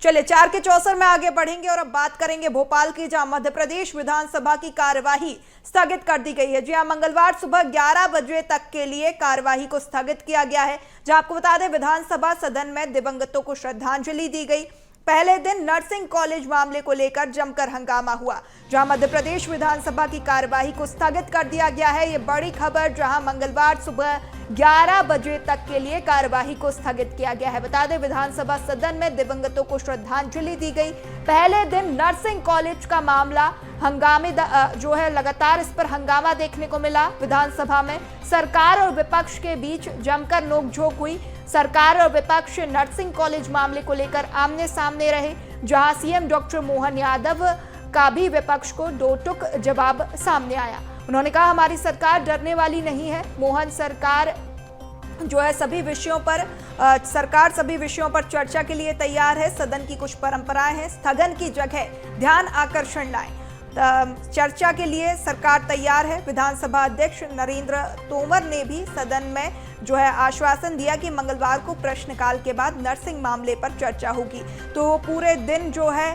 चलिए 4 के चौसर में आगे बढ़ेंगे और अब बात करेंगे भोपाल की, जहां मध्य प्रदेश विधानसभा की कार्यवाही स्थगित कर दी गई है। जी हां, मंगलवार सुबह 11 बजे तक के लिए कार्यवाही को स्थगित किया गया है। जहां आपको बता दें, विधानसभा सदन में दिवंगतों को श्रद्धांजलि दी गई। पहले दिन नर्सिंग कॉलेज मामले को लेकर जमकर हंगामा हुआ, जहां मध्य प्रदेश विधानसभा की कार्यवाही को स्थगित कर दिया गया है। ये बड़ी खबर, जहां मंगलवार सुबह 11 बजे तक के लिए कार्यवाही को स्थगित किया गया है। बता दें, विधानसभा सदन में दिवंगतों को श्रद्धांजलि दी गई। पहले दिन नर्सिंग कॉलेज का मामला हंगामे जो है, लगातार इस पर हंगामा देखने को मिला। विधानसभा में सरकार और विपक्ष के बीच जमकर नोकझोंक हुई। सरकार और विपक्ष नर्सिंग कॉलेज मामले को लेकर आमने सामने रहे, जहां सीएम डॉक्टर मोहन यादव का भी विपक्ष को दो टूक जवाब सामने आया। उन्होंने कहा, हमारी सरकार डरने वाली नहीं है। मोहन सरकार जो है सभी विषयों पर चर्चा के लिए तैयार है। सदन की कुछ परंपराएं हैं, स्थगन की जगह ध्यान आकर्षण लाएं। चर्चा के लिए सरकार तैयार है। विधानसभा अध्यक्ष नरेंद्र तोमर ने भी सदन में जो है आश्वासन दिया कि मंगलवार को प्रश्नकाल के बाद नर्सिंग मामले पर चर्चा होगी। तो पूरे दिन जो है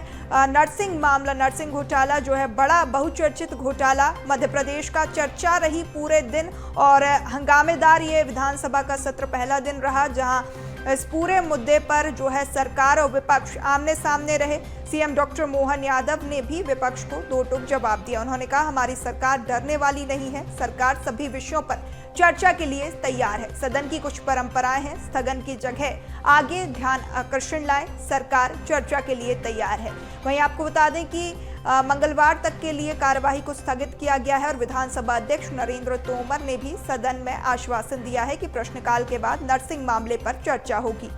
नर्सिंग घोटाला जो है, बड़ा बहुचर्चित घोटाला मध्य प्रदेश का चर्चा रही पूरे दिन, और हंगामेदार ये विधानसभा का सत्र पहला दिन रहा, जहां इस पूरे मुद्दे पर जो है सरकार और विपक्ष आमने सामने रहे। सीएम डॉक्टर मोहन यादव ने भी विपक्ष को दो टूक जवाब दिया। उन्होंने कहा, हमारी सरकार डरने वाली नहीं है। सरकार सभी विषयों पर चर्चा के लिए तैयार है। सदन की कुछ परंपराएं हैं, स्थगन की जगह आगे ध्यान आकर्षण लाएं। सरकार चर्चा के लिए तैयार है। वहीं आपको बता दें कि मंगलवार तक के लिए कार्यवाही को स्थगित किया गया है, और विधानसभा अध्यक्ष नरेंद्र तोमर ने भी सदन में आश्वासन दिया है कि प्रश्नकाल के बाद नर्सिंग मामले पर चर्चा होगी।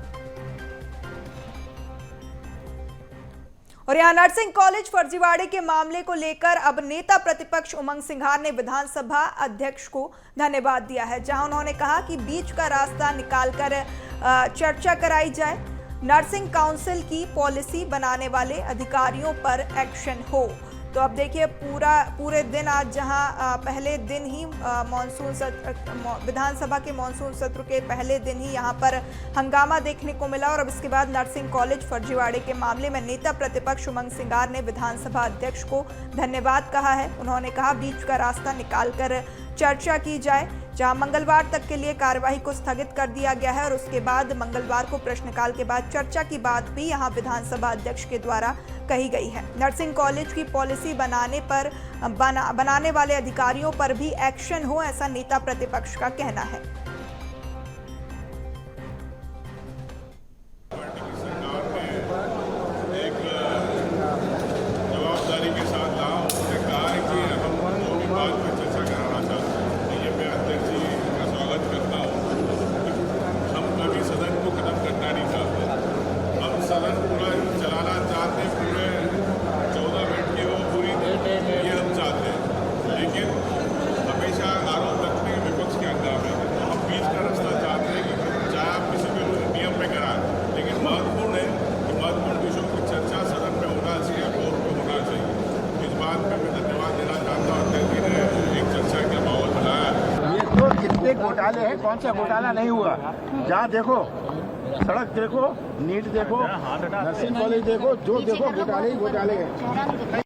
और यहाँ नर्सिंग कॉलेज फर्जीवाड़े के मामले को लेकर अब नेता प्रतिपक्ष उमंग सिंघार ने विधानसभा अध्यक्ष को धन्यवाद दिया है, जहां उन्होंने कहा कि बीच का रास्ता निकालकर चर्चा कराई जाए। नर्सिंग काउंसिल की पॉलिसी बनाने वाले अधिकारियों पर एक्शन हो। तो अब देखिए, पूरे दिन आज जहां पहले दिन ही विधानसभा के मॉनसून सत्र के पहले दिन ही यहां पर हंगामा देखने को मिला, और अब इसके बाद नर्सिंग कॉलेज फर्जीवाड़े के मामले में नेता प्रतिपक्ष उमंग सिंघार ने विधानसभा अध्यक्ष को धन्यवाद कहा है। उन्होंने कहा, बीच का रास्ता निकालकर चर्चा की जाए। जहां मंगलवार तक के लिए कार्यवाही को स्थगित कर दिया गया है, और उसके बाद मंगलवार को प्रश्नकाल के बाद चर्चा की बात भी यहां विधानसभा अध्यक्ष के द्वारा कही गई है। नर्सिंग कॉलेज की पॉलिसी बनाने वाले अधिकारियों पर भी एक्शन हो, ऐसा नेता प्रतिपक्ष का कहना है। घोटाले हैं, कौन सा घोटाला नहीं हुआ? जहाँ देखो, सड़क देखो, नीट देखो, नर्सिंग कॉलेज देखो, जो देखो घोटाले ही घोटाले हैं।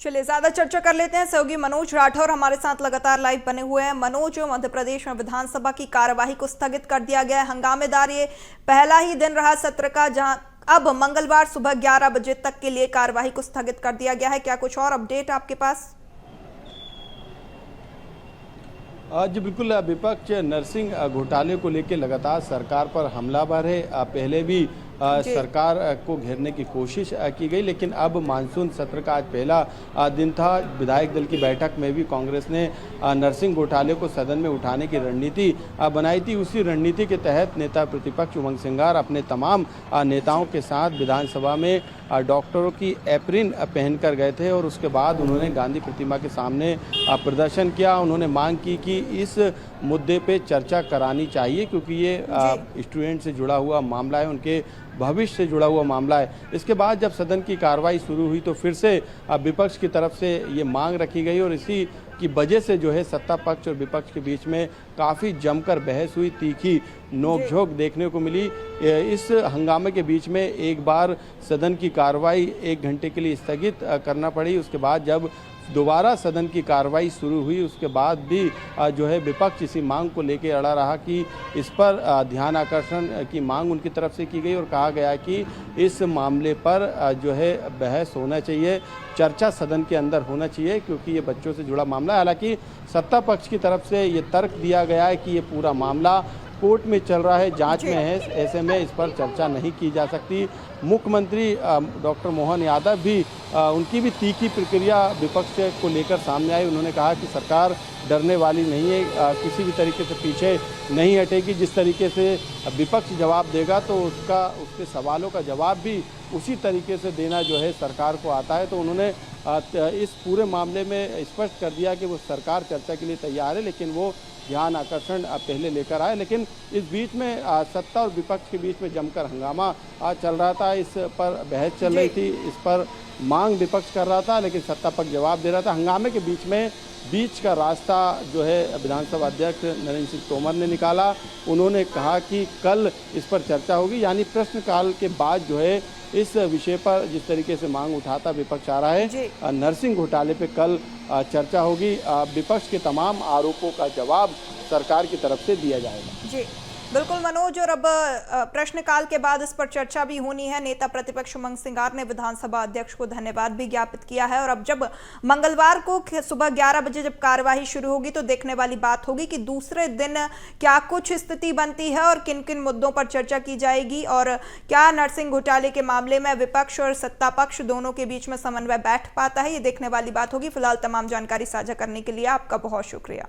चलिए, ज्यादा चर्चा कर लेते हैं। सहयोगी मनोज राठौर हमारे साथ लगातार लाइव बने हुए हैं। मनोज, मध्य प्रदेश में विधानसभा की कार्यवाही को स्थगित कर दिया गया है। हंगामेदार ये पहला ही दिन रहा सत्र का, जहां अब मंगलवार सुबह 11 बजे तक के लिए कार्यवाही को स्थगित कर दिया गया है। क्या कुछ और अपडेट आपके पास? जी बिल्कुल, विपक्ष नर्सिंग घोटाले को लेकर लगातार सरकार पर हमलावर है। पहले भी सरकार को घेरने की कोशिश की गई, लेकिन अब मानसून सत्र का आज पहला दिन था। विधायक दल की बैठक में भी कांग्रेस ने नर्सिंग घोटाले को सदन में उठाने की रणनीति बनाई थी। उसी रणनीति के तहत नेता प्रतिपक्ष उमंग सिंघार अपने तमाम नेताओं के साथ विधानसभा में डॉक्टरों की एप्रिन पहनकर गए थे, और उसके बाद उन्होंने गांधी प्रतिमा के सामने प्रदर्शन किया। उन्होंने मांग की कि इस मुद्दे पे चर्चा करानी चाहिए, क्योंकि ये स्टूडेंट से जुड़ा हुआ मामला है, उनके भविष्य से जुड़ा हुआ मामला है। इसके बाद जब सदन की कार्रवाई शुरू हुई तो फिर से विपक्ष की तरफ से ये मांग रखी गई, और इसी की वजह से जो है सत्ता पक्ष और विपक्ष के बीच में काफ़ी जमकर बहस हुई, तीखी नोकझोंक देखने को मिली। इस हंगामे के बीच में एक बार सदन की कार्रवाई 1 घंटे के लिए स्थगित करना पड़ी। उसके बाद जब दोबारा सदन की कार्रवाई शुरू हुई, उसके बाद भी जो है विपक्ष इसी मांग को लेकर अड़ा रहा कि इस पर ध्यान आकर्षण की मांग उनकी तरफ से की गई और कहा गया कि इस मामले पर जो है बहस होना चाहिए, चर्चा सदन के अंदर होना चाहिए, क्योंकि ये बच्चों से जुड़ा मामला है। हालांकि सत्ता पक्ष की तरफ से ये तर्क दिया गया है कि ये पूरा मामला कोर्ट में चल रहा है, जांच में है, ऐसे में इस पर चर्चा नहीं की जा सकती। मुख्यमंत्री डॉक्टर मोहन यादव भी उनकी भी तीखी प्रक्रिया विपक्ष को लेकर सामने आई। उन्होंने कहा कि सरकार डरने वाली नहीं है, किसी भी तरीके से पीछे नहीं हटेगी। जिस तरीके से विपक्ष जवाब देगा तो उसके सवालों का जवाब भी उसी तरीके से देना जो है सरकार को आता है। तो उन्होंने इस पूरे मामले में स्पष्ट कर दिया कि वो सरकार चर्चा के लिए तैयार है, लेकिन वो ध्यान आकर्षण पहले लेकर आए। लेकिन इस बीच में सत्ता और विपक्ष के बीच में जमकर हंगामा चल रहा था, इस पर बहस चल रही थी, इस पर मांग विपक्ष कर रहा था, लेकिन सत्ता पक्ष जवाब दे रहा था। हंगामे के बीच का रास्ता जो है विधानसभा अध्यक्ष नरेंद्र सिंह तोमर ने निकाला। उन्होंने कहा कि कल इस पर चर्चा होगी, यानी प्रश्नकाल के बाद जो है इस विषय पर जिस तरीके से मांग उठाता विपक्ष आ रहा है, नरसिंह घोटाले पे कल चर्चा होगी। विपक्ष के तमाम आरोपों का जवाब सरकार की तरफ से दिया जाएगा। जी बिल्कुल मनोज, और अब प्रश्नकाल के बाद इस पर चर्चा भी होनी है। नेता प्रतिपक्ष उमंग सिंगार ने विधानसभा अध्यक्ष को धन्यवाद भी ज्ञापित किया है। और अब जब मंगलवार को सुबह 11 बजे जब कार्यवाही शुरू होगी तो देखने वाली बात होगी कि दूसरे दिन क्या कुछ स्थिति बनती है और किन किन मुद्दों पर चर्चा की जाएगी, और क्या नरसिंह घोटाले के मामले में विपक्ष और सत्ता पक्ष दोनों के बीच में समन्वय बैठ पाता है, ये देखने वाली बात होगी। फिलहाल तमाम जानकारी साझा करने के लिए आपका बहुत शुक्रिया।